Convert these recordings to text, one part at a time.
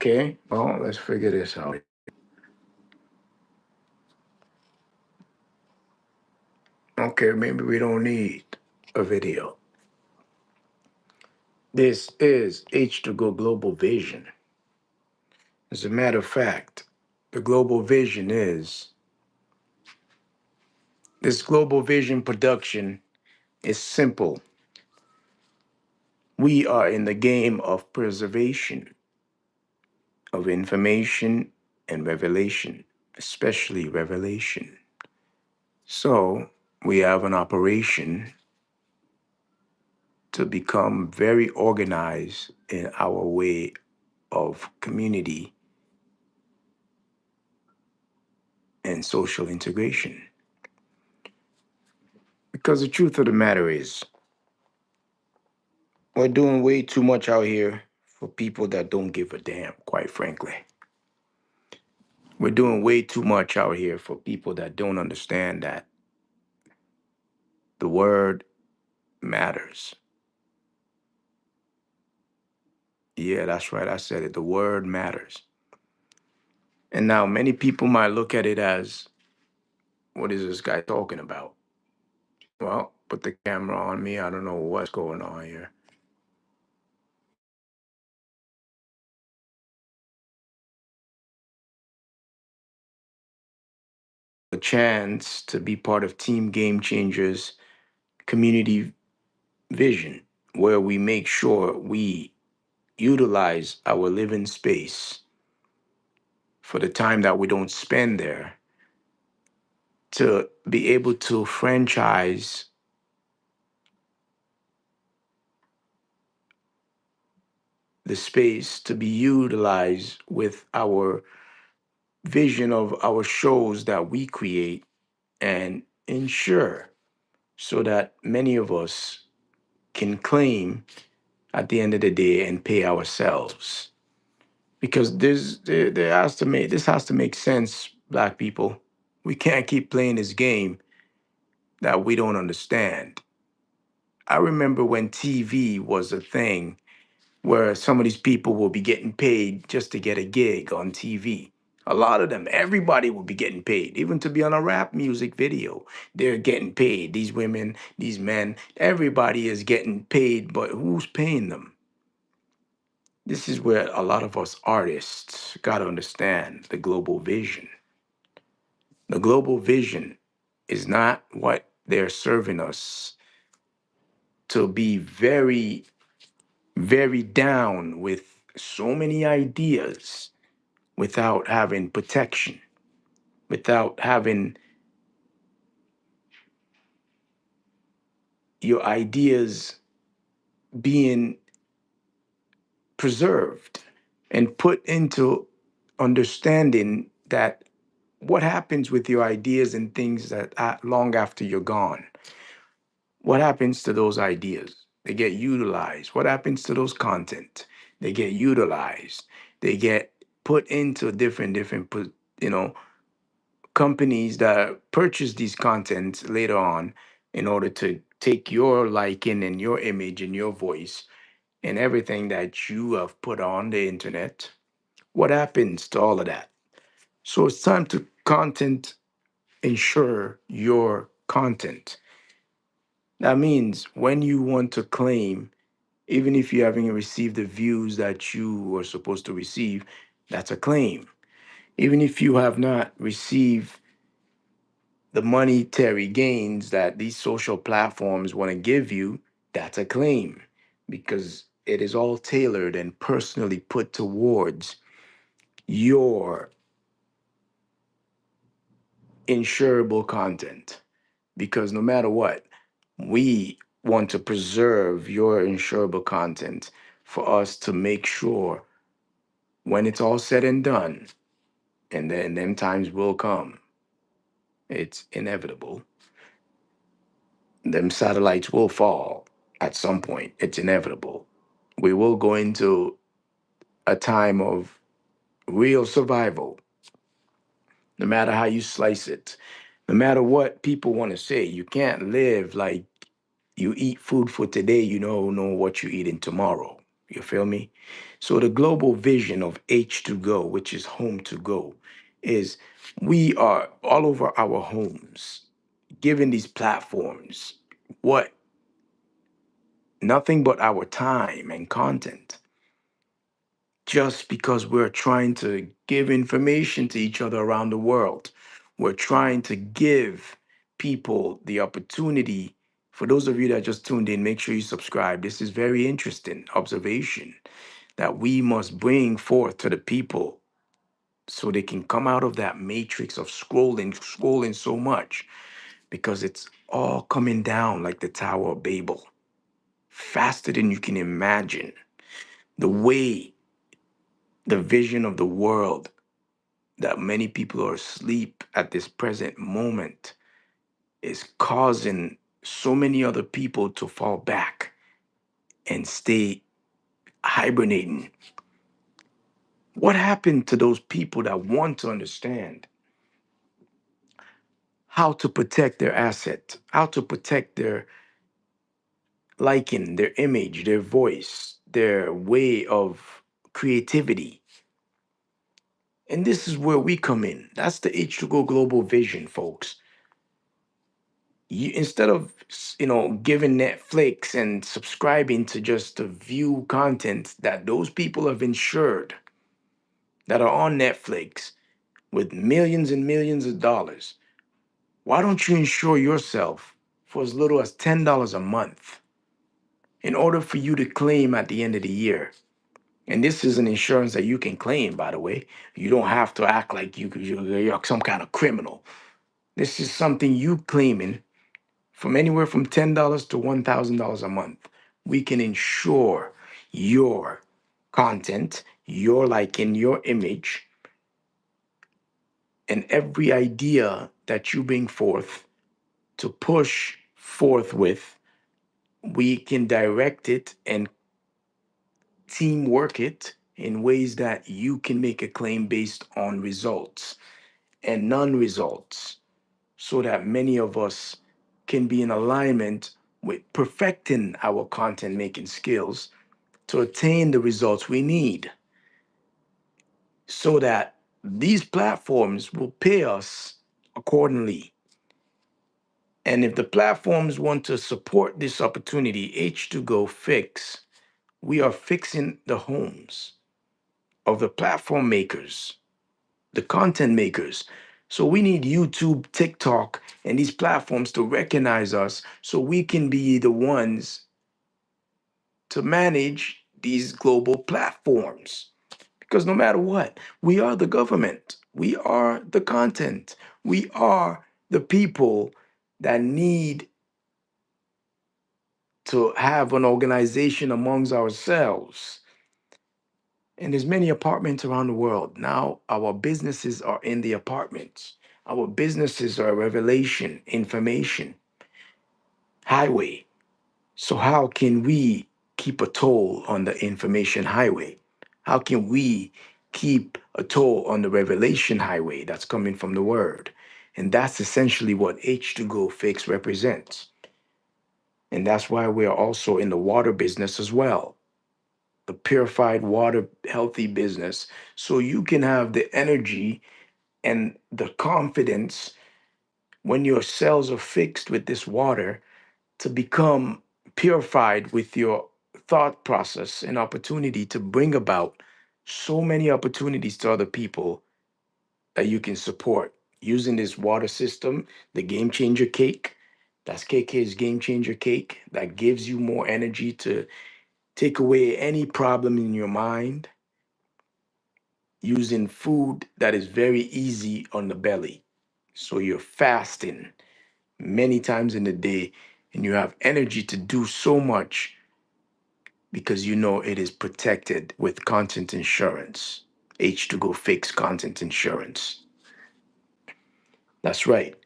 Okay, well, let's figure this out. Okay, maybe we don't need a video. This is H2Go Global Vision. As a matter of fact, the global vision is this global vision production is simple. We are in the game of preservation of information and revelation, especially revelation. So we have an operation to become very organized in our way of community and social integration. Because the truth of the matter is, we're doing way too much out here for people that don't give a damn, quite frankly. We're doing way too much out here for people that don't understand that the word matters. Yeah, that's right. I said it. The word matters. And now many people might look at it as, what is this guy talking about? Well, put the camera on me. I don't know what's going on here. A chance to be part of Team Game Changers community vision, where we make sure we utilize our living space for the time that we don't spend there to be able to franchise the space to be utilized with our vision of our shows that we create and ensure so that many of us can claim at the end of the day and pay ourselves. Because there has to make this has to make sense, black people. We can't keep playing this game that we don't understand. I remember when TV was a thing where some of these people will be getting paid just to get a gig on TV. A lot of them, everybody will be getting paid, even to be on a rap music video. They're getting paid. These women, these men, everybody is getting paid, but who's paying them? This is where a lot of us artists got to understand the global vision. The global vision is not what they're serving us to be very, very down with so many ideas without having protection, without having your ideas being preserved and put into understanding that what happens with your ideas and things that long after you're gone, what happens to those ideas? They get utilized. What happens to those content? They get utilized. They get put into different you know companies that purchase these contents later on in order to take your liking and your image and your voice and everything that you have put on the internet. What happens to all of that? So it's time to content ensure your content. That means when you want to claim, even if you haven't received the views that you were supposed to receive, that's a claim. Even if you have not received the monetary gains that these social platforms want to give you, that's a claim because it is all tailored and personally put towards your insurable content. Because no matter what, we want to preserve your insurable content for us to make sure when it's all said and done, and then them times will come, it's inevitable. Them satellites will fall at some point. It's inevitable. We will go into a time of real survival, no matter how you slice it. No matter what people want to say, you can't live like you eat food for today, you don't know what you're eating tomorrow. You feel me? So the global vision of H2Go, which is home to go, is we are all over our homes, giving these platforms what nothing but our time and content, just because we're trying to give information to each other around the world. We're trying to give people the opportunity. For those of you that just tuned in, make sure you subscribe. This is very interesting observation that we must bring forth to the people so they can come out of that matrix of scrolling so much, because it's all coming down like the Tower of Babel, faster than you can imagine. The way, the vision of the world that many people are asleep at this present moment is causing so many other people to fall back and stay hibernating. What happened to those people that want to understand how to protect their asset, how to protect their liking, their image, their voice, their way of creativity? And this is where we come in. That's the H2Go global vision, folks. You, instead of giving Netflix and subscribing to just to view content that those people have insured that are on Netflix with millions and millions of dollars, why don't you insure yourself for as little as $10 a month in order for you to claim at the end of the year? And this is an insurance that you can claim, by the way. You don't have to act like you're some kind of criminal. This is something you claiming from anywhere from $10 to $1,000 a month. We can insure your content, your liking, your image, and every idea that you bring forth to push forth with. We can direct it and teamwork it in ways that you can make a claim based on results and non results, so that many of us can be in alignment with perfecting our content making skills to attain the results we need, so that these platforms will pay us accordingly. And if the platforms want to support this opportunity, H2Go Fix, we are fixing the homes of the platform makers, the content makers. So we need YouTube, TikTok, and these platforms to recognize us so we can be the ones to manage these global platforms. Because no matter what, we are the government, we are the content, we are the people that need to have an organization amongst ourselves. And there's many apartments around the world. Now our businesses are in the apartments. Our businesses are revelation, information, highway. So how can we keep a toll on the information highway? How can we keep a toll on the revelation highway that's coming from the word? And that's essentially what H2Go Fix represents. And that's why we are also in the water business as well, the purified water healthy business. So you can have the energy and the confidence when your cells are fixed with this water to become purified with your thought process and opportunity to bring about so many opportunities to other people that you can support using this water system, the game changer cake. That's KK's game changer cake that gives you more energy to take away any problem in your mind using food that is very easy on the belly. So you're fasting many times in the day and you have energy to do so much because you know it is protected with content insurance. H2Go Fix content insurance. That's right.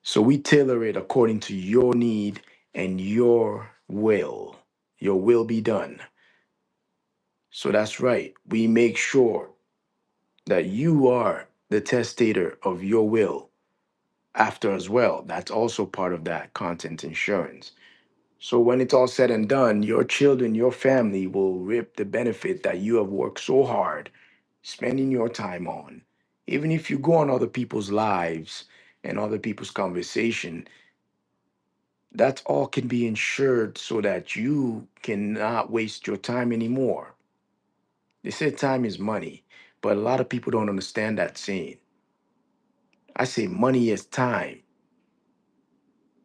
So we tailor it according to your need and your will. Your will be done. So that's right. We make sure that you are the testator of your will after as well. That's also part of that content insurance. So when it's all said and done, your children, your family will reap the benefit that you have worked so hard spending your time on. Even if you go on other people's lives and other people's conversation, that all can be insured so that you cannot waste your time anymore. They say time is money, but a lot of people don't understand that saying. I say money is time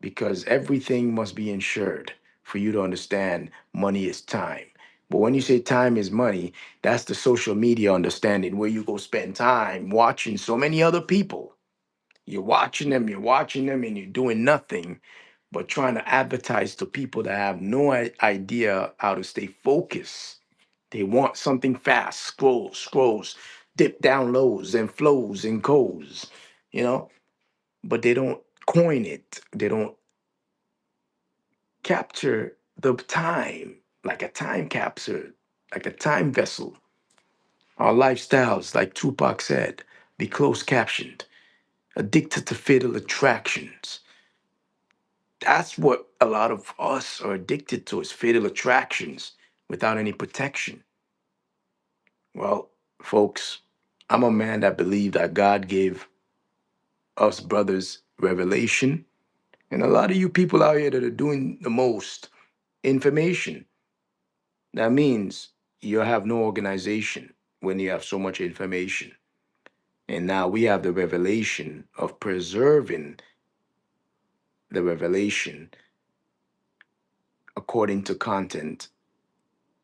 because everything must be insured for you to understand money is time. But when you say time is money, that's the social media understanding where you go spend time watching so many other people. You're watching them, and you're doing nothing but trying to advertise to people that have no idea how to stay focused. They want something fast, scrolls, dip down lows and flows and goes, you know, but they don't coin it. They don't capture the time like a time capsule, like a time vessel. Our lifestyles, like Tupac said, be closed captioned, addicted to fatal attractions. That's what a lot of us are addicted to is fatal attractions without any protection. Well, folks, I'm a man that believes that God gave us brothers revelation, and a lot of you people out here that are doing the most information. That means you have no organization when you have so much information. And now we have the revelation of preserving the revelation according to content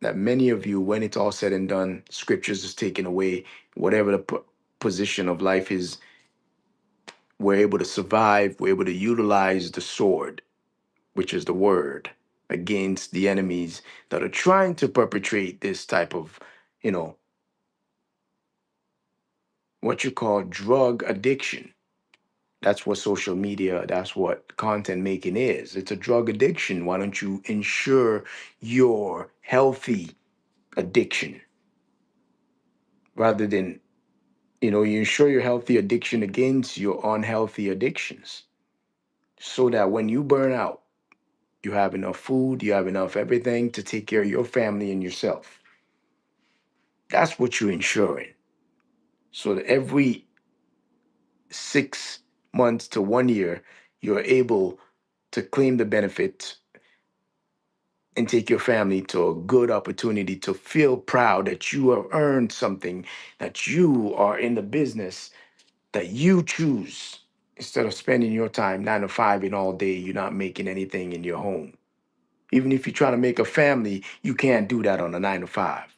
that many of you, when it's all said and done, scriptures is taken away, whatever the position of life is, we're able to survive, we're able to utilize the sword, which is the word, against the enemies that are trying to perpetrate this type of, you know, what you call drug addiction. That's what social media, that's what content making is. It's a drug addiction. Why don't you ensure your healthy addiction rather than, you ensure your healthy addiction against your unhealthy addictions so that when you burn out, you have enough food, you have enough everything to take care of your family and yourself. That's what you're ensuring. So that every 6 months to 1 year, you're able to claim the benefit and take your family to a good opportunity to feel proud that you have earned something, that you are in the business that you choose instead of spending your time 9 to 5 and all day, you're not making anything in your home. Even if you try to make a family, you can't do that on a 9 to 5.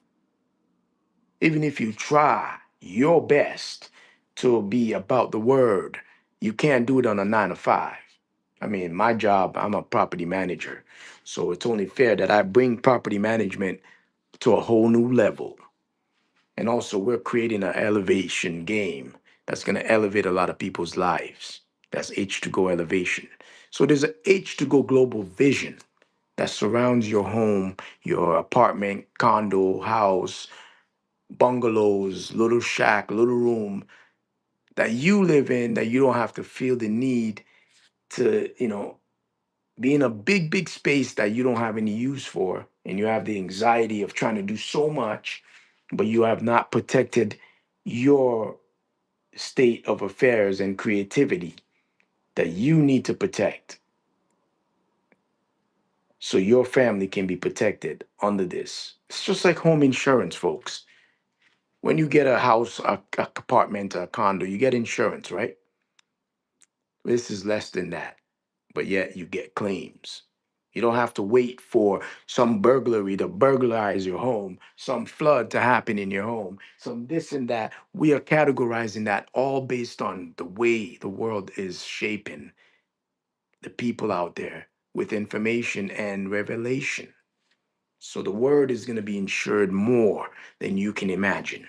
Even if you try your best to be about the word, you can't do it on a 9 to 5. I mean, my job, I'm a property manager. So it's only fair that I bring property management to a whole new level. And also, we're creating an elevation game that's going to elevate a lot of people's lives. That's H2Go elevation. So there's a H2Go global vision that surrounds your home, your apartment, condo, house, bungalows, little shack, little room that you live in that you don't have to feel the need to, be in a big, big space that you don't have any use for. And you have the anxiety of trying to do so much, but you have not protected your state of affairs and creativity that you need to protect so your family can be protected under this. It's just like home insurance, folks. When you get a house, a apartment, a condo, you get insurance, right? This is less than that, but yet you get claims. You don't have to wait for some burglary to burglarize your home, some flood to happen in your home, some this and that. We are categorizing that all based on the way the world is shaping the people out there with information and revelation. So the word is going to be insured more than you can imagine.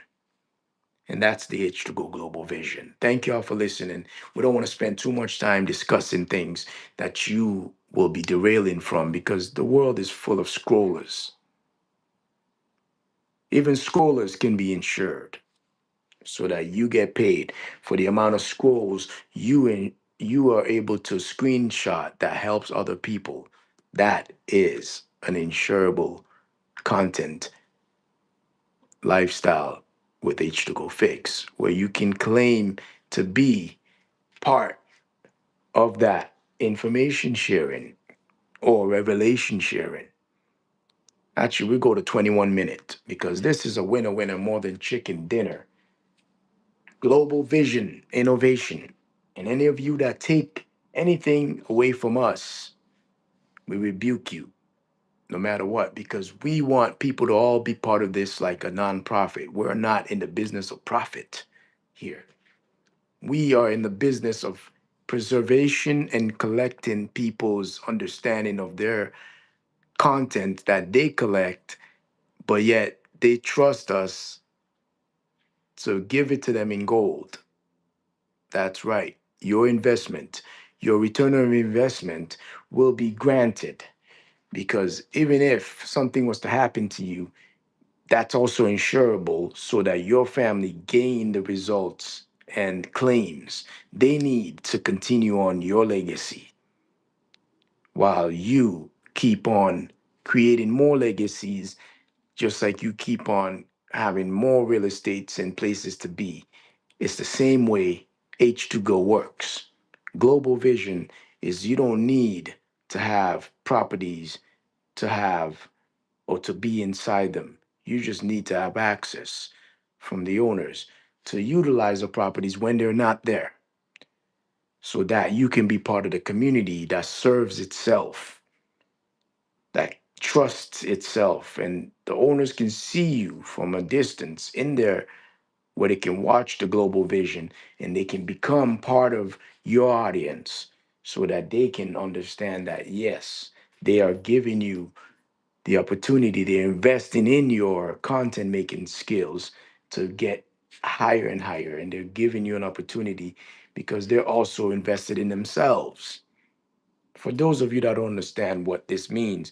And that's the H2Go Global Vision. Thank you all for listening. We don't want to spend too much time discussing things that you will be derailing from because the world is full of scrollers. Even scrollers can be insured so that you get paid for the amount of scrolls you are able to screenshot that helps other people. That is an insurable content lifestyle with H2Go Fix, where you can claim to be part of that information sharing or revelation sharing. Actually, we go to 21 minutes because this is a winner winner more than chicken dinner. Global vision, innovation. And any of you that take anything away from us, we rebuke you no matter what, because we want people to all be part of this like a nonprofit. We're not in the business of profit here. We are in the business of preservation and collecting people's understanding of their content that they collect, but yet they trust us to give it to them in gold. That's right. Your investment, your return on investment will be granted because even if something was to happen to you, that's also insurable so that your family gain the results and claims they need to continue on your legacy while you keep on creating more legacies, just like you keep on having more real estates and places to be. It's the same way H2Go works. Global vision is you don't need to have properties to have or to be inside them. You just need to have access from the owners to utilize the properties when they're not there so that you can be part of the community that serves itself, that trusts itself, and the owners can see you from a distance in there where they can watch the global vision and they can become part of your audience so that they can understand that yes, they are giving you the opportunity, they're investing in your content making skills to get higher and higher, and they're giving you an opportunity because they're also invested in themselves. For those of you that don't understand what this means,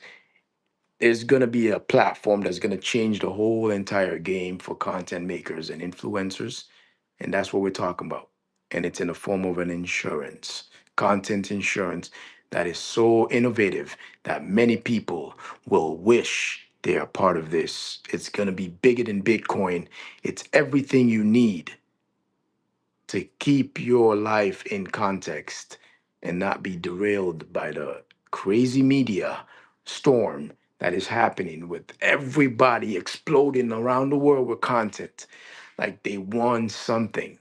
there's going to be a platform that's going to change the whole entire game for content makers and influencers. And that's what we're talking about. And it's in the form of an insurance, content insurance that is so innovative that many people will wish they are part of this. It's going to be bigger than Bitcoin. It's everything you need to keep your life in context and not be derailed by the crazy media storm that is happening with everybody exploding around the world with content like they won something.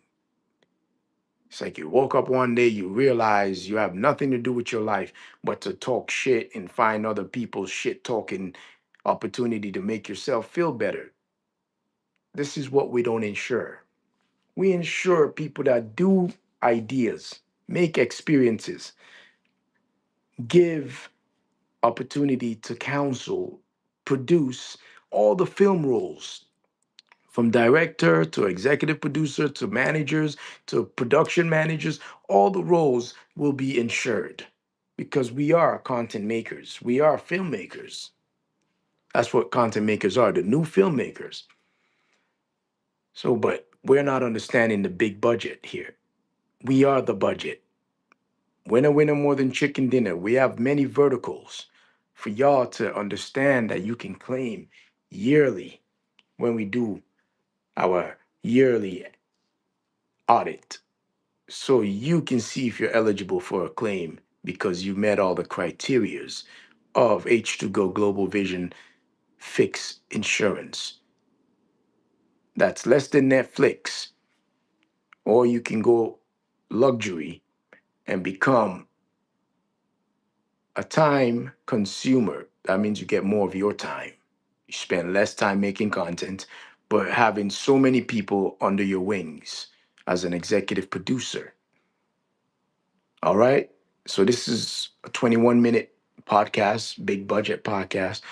It's like you woke up one day, you realize you have nothing to do with your life but to talk shit and find other people's shit talking opportunity to make yourself feel better. This is what we don't insure. We insure people that do ideas, make experiences, give opportunity to counsel, produce all the film roles from director to executive producer to managers to production managers. All the roles will be insured because we are content makers, we are filmmakers. That's what content makers are, the new filmmakers. So, but we're not understanding the big budget here. We are the budget. Winner, winner, more than chicken dinner. We have many verticals for y'all to understand that you can claim yearly when we do our yearly audit. So you can see if you're eligible for a claim because you met all the criterias of H2Go Global Vision Fix Insurance. That's less than Netflix. Or you can go luxury and become a time consumer. That means you get more of your time. You spend less time making content, but having so many people under your wings as an executive producer. All right. So this is a 21-minute podcast, big budget podcast.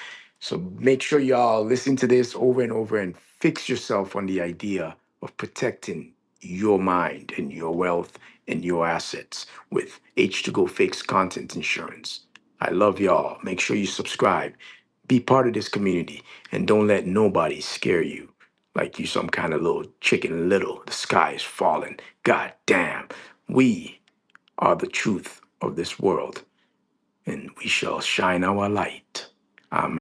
So make sure y'all listen to this over and over and fix yourself on the idea of protecting your mind and your wealth and your assets with H2Go Fix Content Insurance. I love y'all. Make sure you subscribe. Be part of this community and don't let nobody scare you like you some kind of little chicken little. The sky is falling. God damn. We are the truth of this world. and we shall shine our light. Amen.